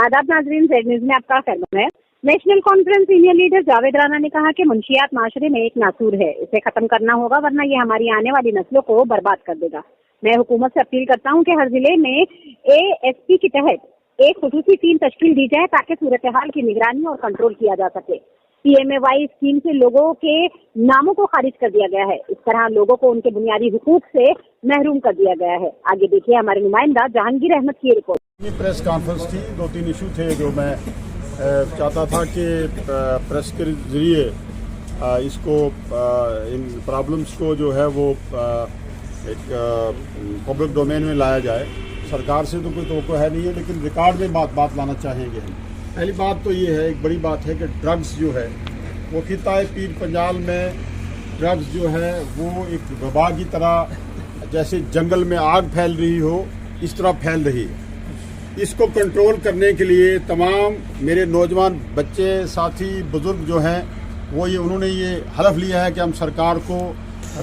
आदाब नाजरीन, Z news में आपका खैर है। National conference senior leader Javed Rana ने कहा कि मुंशियात माशरे में एक नासूर है, इसे खत्म करना होगा वरना ये हमारी आने वाली नस्लों को बर्बाद कर देगा। मैं हुकूमत से अपील करता हूँ कि हर जिले में ASP के तहत एक खुसूसी टीम तश्कील दी जाए ताकि सूरत हाल की निगरानी और कंट्रोल किया जा सके। PMAY स्कीम से लोगों के नामों को खारिज कर दिया गया है, इस तरह लोगों को उनके बुनियादी हुकूक से महरूम कर दिया गया है। आगे देखिए हमारे नुमाइंदा जहांगीर अहमद की रिपोर्ट। प्रेस कॉन्फ्रेंस थी, 2-3 इशू थे जो मैं चाहता था कि प्रेस के जरिए इसको इन प्रॉब्लम्स को जो है वो एक पब्लिक डोमेन में लाया जाए। सरकार से तो कोई तवक्को है नहीं है, लेकिन रिकॉर्ड में बात लाना चाहेंगे हम। पहली बात तो ये है, एक बड़ी बात है कि ड्रग्स जो है वो खिताए पीर पंजाल में ड्रग्स जो है वो एक वबा की तरह, जैसे जंगल में आग फैल रही हो इस तरह फैल रही है। इसको कंट्रोल करने के लिए तमाम मेरे नौजवान बच्चे साथी बुजुर्ग जो हैं वो उन्होंने ये हलफ लिया है कि हम सरकार को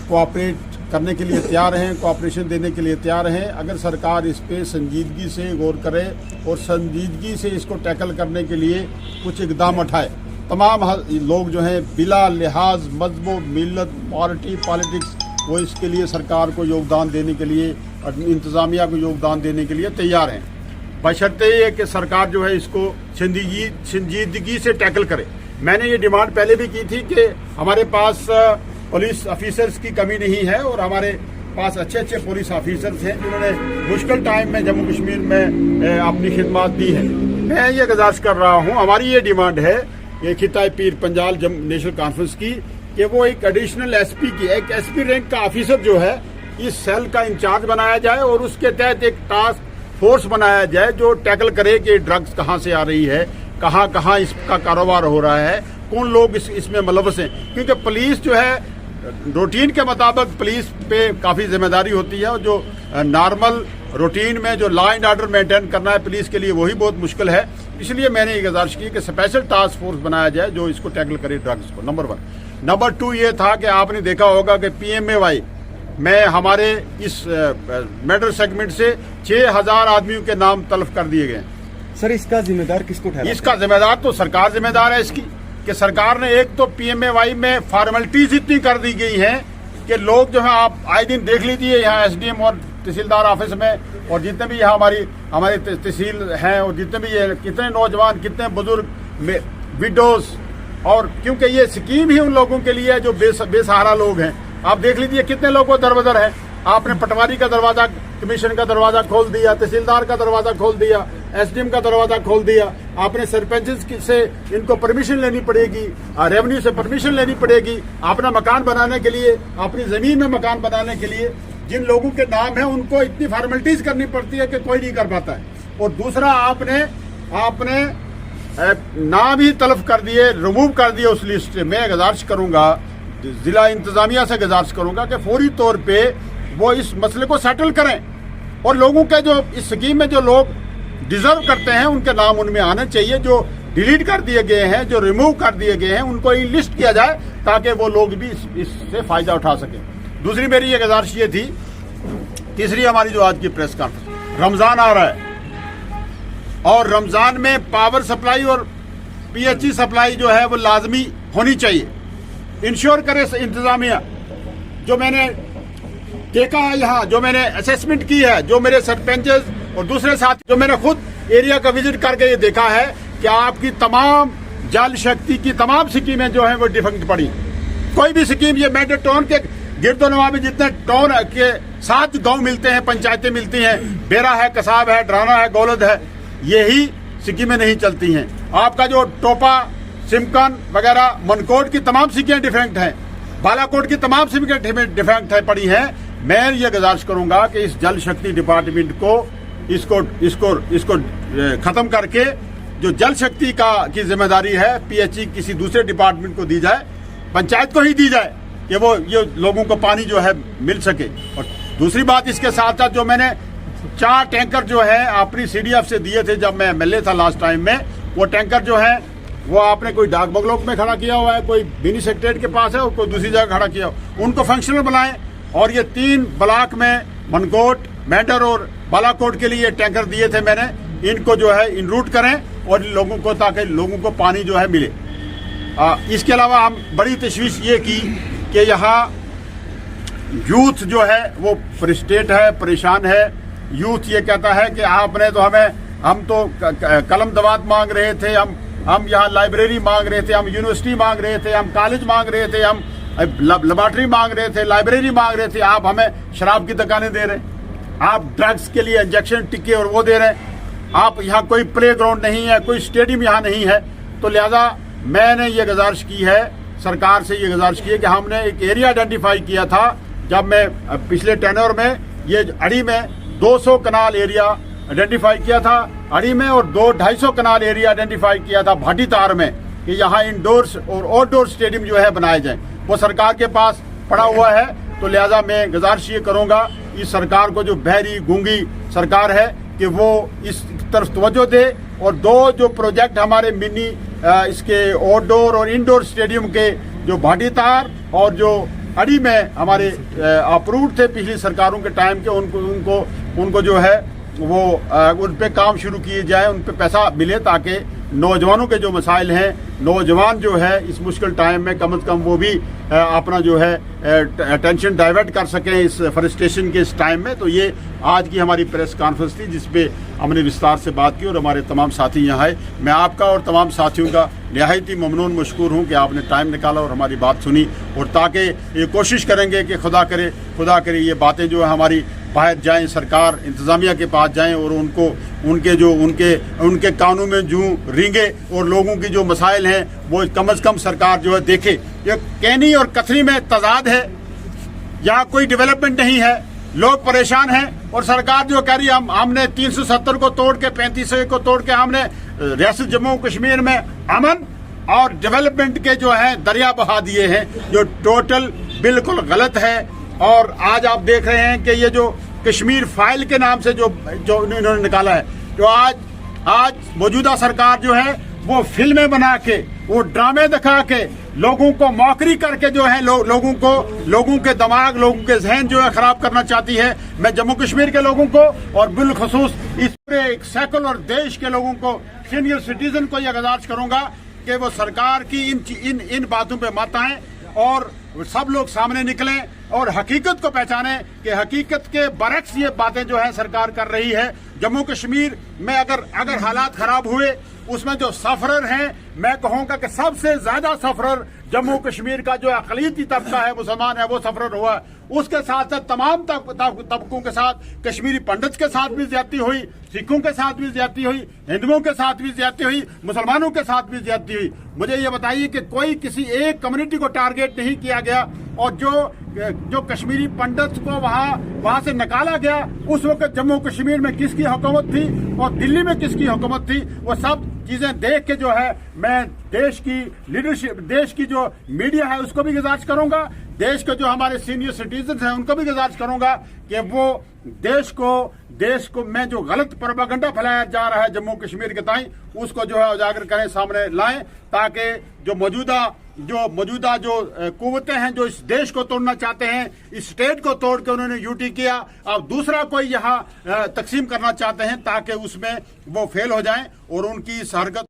कोऑपरेट करने के लिए तैयार हैं, कोऑपरेशन देने के लिए तैयार हैं। अगर सरकार इस पे संजीदगी से गौर करे और संजीदगी से इसको टैकल करने के लिए कुछ इकदाम उठाए। तमाम लोग जो हैं बिला लिहाज मजहब मिल्लत पार्टी पॉलिटिक्स वो इसके लिए सरकार को योगदान देने के लिए और इंतज़ामिया को योगदान देने के लिए तैयार हैं, बशर्ते ये कि सरकार जो है इसको संजीदगी से टैकल करे। मैंने ये डिमांड पहले भी की थी कि हमारे पास पुलिस ऑफिसर्स की कमी नहीं है और हमारे पास अच्छे अच्छे पुलिस ऑफिसर्स हैं जिन्होंने मुश्किल टाइम में जम्मू कश्मीर में अपनी खिदमत दी है। मैं ये गुजारिश कर रहा हूँ, हमारी ये डिमांड है ये खिताए पीर पंजाल नेशनल कॉन्फ्रेंस की कि वो एक एडिशनल SP की एक SP रैंक का ऑफिसर जो है इस सेल का इंचार्ज बनाया जाए और उसके तहत एक टास्क फोर्स बनाया जाए जो टैकल करे कि ड्रग्स कहाँ से आ रही है, कहाँ कहाँ इसका कारोबार हो रहा है, कौन लोग इसमें मुलव्वस हैं। क्योंकि पुलिस जो है रूटीन के मुताबिक पुलिस पे काफ़ी जिम्मेदारी होती है और जो नॉर्मल रूटीन में जो लॉ एंड ऑर्डर मेंटेन करना है पुलिस के लिए वही बहुत मुश्किल है। इसलिए मैंने ये गुजारिश की कि स्पेशल टास्क फोर्स बनाया जाए जो इसको टैकल करे ड्रग्स को, नंबर 1। नंबर 2 ये था कि आपने देखा होगा कि PMAY में हमारे इस मेडल सेगमेंट से 6000 आदमियों के नाम तलब कर दिए गए। सर इसका जिम्मेदार किसको ठहराते हैं? इसका जिम्मेदार तो सरकार जिम्मेदार है इसकी, कि सरकार ने एक तो PMAY में फॉर्मेलिटीज इतनी कर दी गई हैं कि लोग जो है आप आए दिन देख लीजिए यहाँ SDM और तहसीलदार ऑफिस में और जितने भी यहाँ हमारी तहसील हैं और जितने भी कितने नौजवान कितने बुजुर्ग विडोज, और क्योंकि ये स्कीम ही उन लोगों के लिए है जो बेसहारा लोग हैं। आप देख लीजिए कितने लोगों को दरबदर है। आपने पटवारी का दरवाजा, कमीशन का दरवाजा खोल दिया, तहसीलदार का दरवाजा खोल दिया, SDM का दरवाजा खोल दिया। आपने सरपंच से इनको परमिशन लेनी पड़ेगी, रेवेन्यू से परमिशन लेनी पड़ेगी अपना मकान बनाने के लिए, अपनी जमीन में मकान बनाने के लिए। जिन लोगों के नाम है उनको इतनी फॉर्मेलिटीज करनी पड़ती है कि कोई नहीं कर पाता है। और दूसरा आपने नाम ही तलब कर दिए, रिमूव कर दिए उस लिस्ट से। मैं गुजारिश करूंगा, जिला इंतजामिया से गुजारिश करूंगा कि फौरी तौर पे वो इस मसले को सेटल करें और लोगों के जो इस स्कीम में जो लोग डिजर्व करते हैं उनके नाम उनमें आने चाहिए। जो डिलीट कर दिए गए हैं, जो रिमूव कर दिए गए हैं, उनको लिस्ट किया जाए ताकि वो लोग भी इससे फायदा उठा सकें। दूसरी मेरी ये गुजारिश ये थी, तीसरी हमारी जो आज की प्रेस कॉन्फ्रेंस, रमजान आ रहा है और रमजान में पावर सप्लाई और PHE सप्लाई जो है वो लाजमी होनी चाहिए। इंश्योर करे इंतजामिया। जो मैंने देखा है यहाँ, जो मैंने असेसमेंट की है, जो मेरे सरपंचेस और दूसरे साथी, जो मैंने खुद एरिया का विजिट करके ये देखा है कि आपकी तमाम जल शक्ति की तमाम स्कीमें जो है वो डिफेक्ट पड़ी। कोई भी स्कीम, ये मेडल टाउन के गिरदोनवा में जितने टाउन के 7 गांव मिलते हैं, पंचायतें मिलती हैं, बेरा है, कसाब है, ड्राना है, गौलद है, यही स्कीमें नहीं चलती हैं। आपका जो टोपा, सिमकन वगैरह, मनकोट की तमाम स्कीमें डिफेक्ट हैं, बालाकोट की तमाम स्कीमें डिफेक्ट है पड़ी हैं। मैं ये गुजारिश करूंगा कि इस जल शक्ति डिपार्टमेंट को इसको खत्म करके जो जल शक्ति की जिम्मेदारी है PHE किसी दूसरे डिपार्टमेंट को दी जाए, पंचायत को ही दी जाए कि वो ये लोगों को पानी जो है मिल सके। और दूसरी बात इसके साथ साथ जो मैंने 4 टैंकर जो है अपनी CDF से दिए थे जब मैं MLA था लास्ट टाइम में, वो टैंकर जो है वो आपने कोई डाक बंगलों में खड़ा किया हुआ है, कोई मिनी सेक्रेटरीट के पास है और कोई दूसरी जगह खड़ा किया, उनको फंक्शनल बनाएं। और ये 3 ब्लॉक में मनकोट, मेंढर और बालाकोट के लिए टैंकर दिए थे मैंने, इनको जो है इन रूट करें اور لوگوں کو تاکہ لوگوں کو پانی جو ہے ملے. اس کے علاوہ ہم بڑی تشویش یہ کی کہ یہاں یوتھ جو ہے وہ فرسٹریٹ ہے, پریشان ہے. یوتھ یہ کہتا ہے کہ آپ نے تو ہم تو قلم دوات مانگ رہے تھے, ہم یہاں لائبریری مانگ رہے تھے, ہم یونیورسٹی مانگ رہے تھے, ہم کالج مانگ رہے تھے, ہم لیبارٹری مانگ رہے تھے, لائبریری مانگ رہے تھے. آپ ہمیں شراب کی دکانیں دے رہے ہیں, آپ ڈرگس کے لیے انجیکشن ٹکے اور وہ دے رہے ہیں. آپ یہاں کوئی پلے گراؤنڈ نہیں ہے, کوئی اسٹیڈیم یہاں نہیں ہے. تو لہذا میں نے یہ گزارش کی ہے, سرکار سے یہ گزارش کی ہے کہ ہم نے ایک ایریا آئیڈینٹیفائی کیا تھا جب میں پچھلے ٹینور میں یہ اڑی میں 200 کنال ایریا آئیڈینٹیفائی کیا تھا اڑی میں, اور 250 کنال ایریا آئیڈینٹیفائی کیا تھا بھاٹی تار میں کہ یہاں انڈورس اور آؤٹ ڈور اسٹیڈیم جو ہے بنائے جائیں. وہ سرکار کے پاس پڑا ہوا ہے. تو لہذا میں گزارش یہ کروں گا اس سرکار کو, جو بہری گونگی سرکار ہے, کہ وہ اس طرف توجہ دے اور جو پروجیکٹ ہمارے منی اس کے آؤٹ ڈور اور انڈور اسٹیڈیم کے جو بھاٹی تار اور جو اڑی میں ہمارے اپروڈ تھے پچھلی سرکاروں کے ٹائم کے, ان کو جو ہے وہ ان پہ کام شروع کیے جائے, ان پہ پیسہ ملے تاکہ نوجوانوں کے جو مسائل ہیں, نوجوان جو ہے اس مشکل ٹائم میں کم از کم وہ بھی اپنا جو ہے ٹینشن ڈائیورٹ کر سکیں اس فرسٹریشن کے اس ٹائم میں. تو یہ آج کی ہماری پریس کانفرنس تھی جس پہ ہم نے وستار سے بات کی اور ہمارے تمام ساتھی یہاں آئے. میں آپ کا اور تمام ساتھیوں کا نہایت ہی ممنون مشکور ہوں کہ آپ نے ٹائم نکالا اور ہماری بات سنی, اور تاکہ یہ کوشش کریں گے کہ خدا کرے یہ باتیں جو ہے ہماری باہر جائیں, سرکار انتظامیہ کے پاس جائیں اور ان کے کانوں میں جو رینگے اور لوگوں کی جو مسائل ہیں وہ کم از کم سرکار جو ہے دیکھے. یہ کینی اور کتھری میں تضاد ہے, یہاں کوئی ڈیولپمنٹ نہیں ہے, لوگ پریشان ہیں, اور سرکار جو کہہ رہی ہے ہم نے 370 کو توڑ کے 3500 کو توڑ کے ہم نے ریاست جموں کشمیر میں امن اور ڈیولپمنٹ کے جو ہیں دریا بہا دیے ہیں, جو ٹوٹل بالکل غلط ہے. اور آج آپ دیکھ رہے ہیں کہ یہ جو کشمیر فائل کے نام سے جو انہوں نے نکالا ہے, جو آج موجودہ سرکار جو ہے وہ فلمیں بنا کے, وہ ڈرامے دکھا کے, لوگوں کو موکری کر کے جو ہے لوگوں کے دماغ, لوگوں کے ذہن جو ہے خراب کرنا چاہتی ہے. میں جموں کشمیر کے لوگوں کو اور بالخصوص اس پورے ایک سیکولر دیش کے لوگوں کو, سینئر سٹیزن کو یہ گزارش کروں گا کہ وہ سرکار کی ان باتوں پہ مت آئیں اور سب لوگ سامنے نکلیں اور حقیقت کو پہچانیں کہ حقیقت کے برعکس یہ باتیں جو ہیں سرکار کر رہی ہے. جموں کشمیر میں اگر حالات خراب ہوئے, اس میں جو سفرر ہیں, میں کہوں گا کہ سب سے زیادہ سفرر جموں کشمیر کا جو اقلیتی طبقہ ہے, مسلمان ہے, وہ سفرر ہوا. اس کے ساتھ تمام طبقوں کے ساتھ, کشمیری پنڈت کے ساتھ بھی زیادتی ہوئی, سکھوں کے ساتھ بھی زیادتی ہوئی, ہندوؤں کے ساتھ بھی زیادتی ہوئی, مسلمانوں کے ساتھ بھی زیادتی ہوئی. مجھے یہ بتائیے کہ کوئی کسی ایک کمیونٹی کو ٹارگیٹ نہیں کیا گیا, اور جو کشمیری پنڈت کو وہاں سے نکالا گیا, اس وقت جموں کشمیر میں کس کی حکومت تھی اور دلی میں کس کی حکومت تھی, وہ سب چیزیں دیکھ کے جو ہے میں دیش کی لیڈرشپ, دیش کی جو میڈیا ہے اس کو بھی گزارش کروں گا, دیش کے جو ہمارے سینئر سٹیزنز ہیں ان کو بھی گزارش کروں گا کہ وہ دیش کو میں جو غلط پروپیگنڈا پھیلایا جا رہا ہے جموں کشمیر کے تئیں, اس کو جو ہے اجاگر کریں, سامنے لائیں, تاکہ جو موجودہ قوتیں ہیں جو اس دیش کو توڑنا چاہتے ہیں, اس اسٹیٹ کو توڑ کے انہوں نے یوٹی کیا, اب دوسرا کوئی یہاں تقسیم کرنا چاہتے ہیں, تاکہ اس میں وہ فیل ہو جائیں اور ان کی اس حرکت